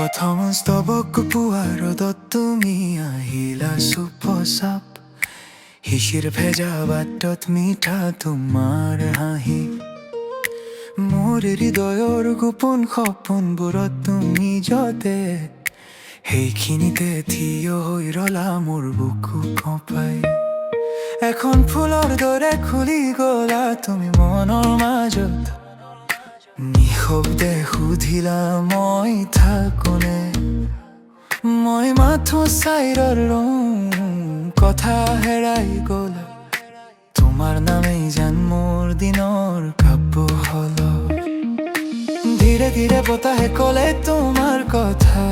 প্ৰথম স্তবক পুৱাৰদত তুমি আহিলা চুপচাপ শিশিৰ ভেজা বাটত মিঠা তোমাৰ হাঁহি মোৰ হৃদয়ৰ গোপন সপোনবোৰত তুমি যতে সেইখিনিতে থিয় হৈ ৰলা মোৰ বুকু কঁপাই এখন ফুলৰ দৰে খুলি গলা তুমি মনৰ মাজত নিশব্দে সুধিলা মই থাকোনে মই মাথো চাইৰৰ ৰং কথা হেৰাই গ'ল তোমাৰ নামেই যেন মোৰ দিনৰ কাব্য হল ধীৰে ধীৰে বতাহে ক'লে তোমাৰ কথা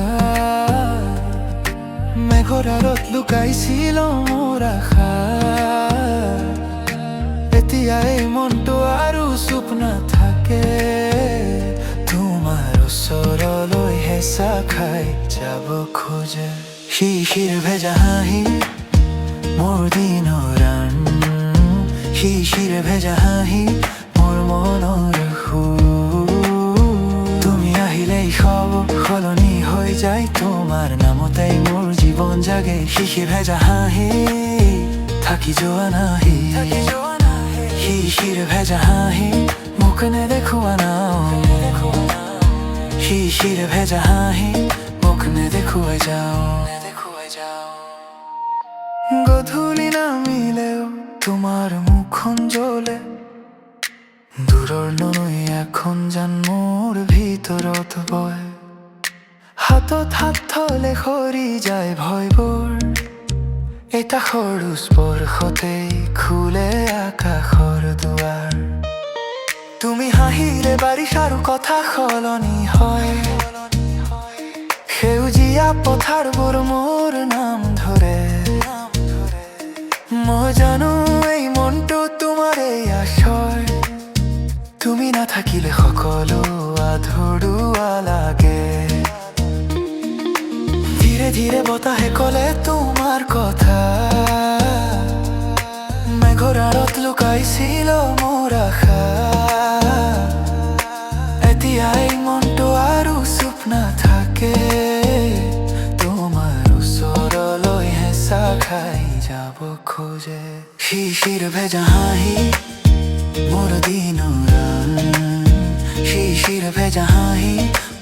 মেঘৰ আঁৰত লুকাইছিল মোৰ আশা এতিয়া এই মনটো আৰু চুপ নাথাকে তোমাৰ ওচৰলৈ হেঁচা খাই যাব খোজে শিশিৰ ভেজা হাঁহি মোৰ দিনৰ শিশিৰ ভেজা হাঁহি মোৰ মনৰ সুৰ তুমি আহিলেই সব সলনি হৈ যায় তোমাৰ নামতেই মোৰ জীৱন জাগে শিশিৰ ভেজা হাঁহি থাকি যোৱা নাহি শিশিৰ ভেজা হাঁহি মোক নেদেখুৱা নাও শিশিৰ ভেজা হাঁহি মোক নেদেখুৱাই যাও গধূলি নামিলেও তোমাৰ মুখখন জ্বলে দূৰৰ নৈ এখন যেন মোৰ ভিতৰত বয় হাতত হাত থলে সৰি যায় ভয়বোৰ এটা সৰু স্পৰ্শতেই খোলে আকাশৰ দুৱাৰ তুমি হাঁহিলে বাৰিষাৰ কথা সলনি হয় সেউজীয়া পথাৰবোৰ মোৰ নাম ধৰে মই জানো এই মনটো তোমাৰেই আশ্ৰয় তুমি নাথাকিলে সকলো আধৰুৱা লাগে ধীৰে ধীৰে বতাহে ক'লে তোমাৰ কথা মেঘৰ আঁৰত লুকাইছিল মোৰ আশা এতিয়া এই মনটো আৰু চুপ নাথাকে তোমাৰ ওচৰলৈ হেঁচা খাই যাব খোজে শিশিৰ ভেজা হাঁহি মোৰ দিনৰ শিশিৰ ভেজা হাঁহি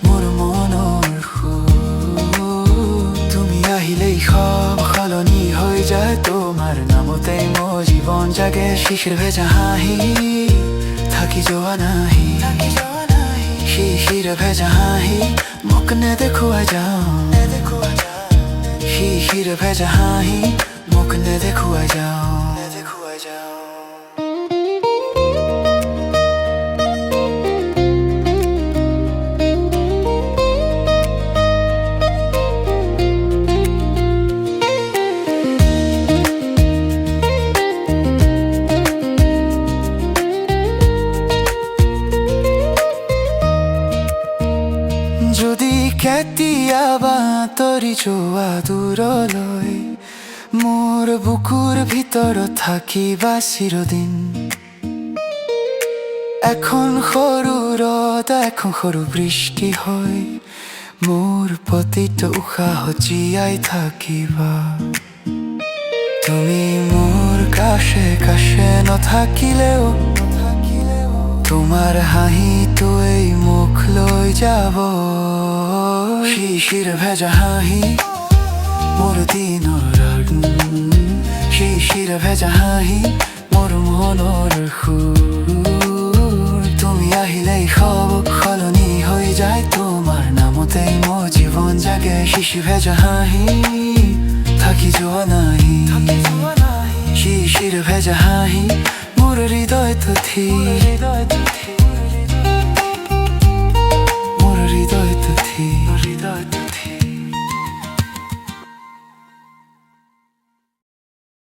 মোৰ মনৰ সুৰ তুমি আহিলেই সব সলনি হৈ যায় তোমাৰ নামতেই মোৰ জীৱন জাগে শিশিৰ ভেজা হাঁহি থাকি যোৱা নাহি শিশিৰ ভেজা হাঁহি মোক নেদেখুৱাই যাও শিশিৰ ভেজা হাঁহি মোক নেদেখুৱাই যাও যদি কেতিয়াবা তৰি যোৱা দূৰলৈ মোৰ বুকুৰ ভিতৰত থাকিবা চিৰদিন এখন সৰু ৰদ এখন সৰু বৃষ্টি হৈ মোৰ প্ৰতিটো উশাহত জীয়াই থাকিবা তুমি মোৰ কাষে কাষে নাথাকিলেও তোমাৰ হাঁহিটোৱেই মোক লৈ যাব শিশিৰ ভেজা হাঁহি মোৰ দিনৰ শিশিৰ ভেজা হাঁহি মোৰ মনৰ সুৰ তুমি আহিলেই সব সলনি হৈ যায় তোমাৰ নামতেই মোৰ জীৱন জাগে শিশিৰ ভেজা হাঁহি থাকি যোৱা নাহি শিশিৰ ভেজা হাঁহি মোৰ হৃদয়ত থিৰ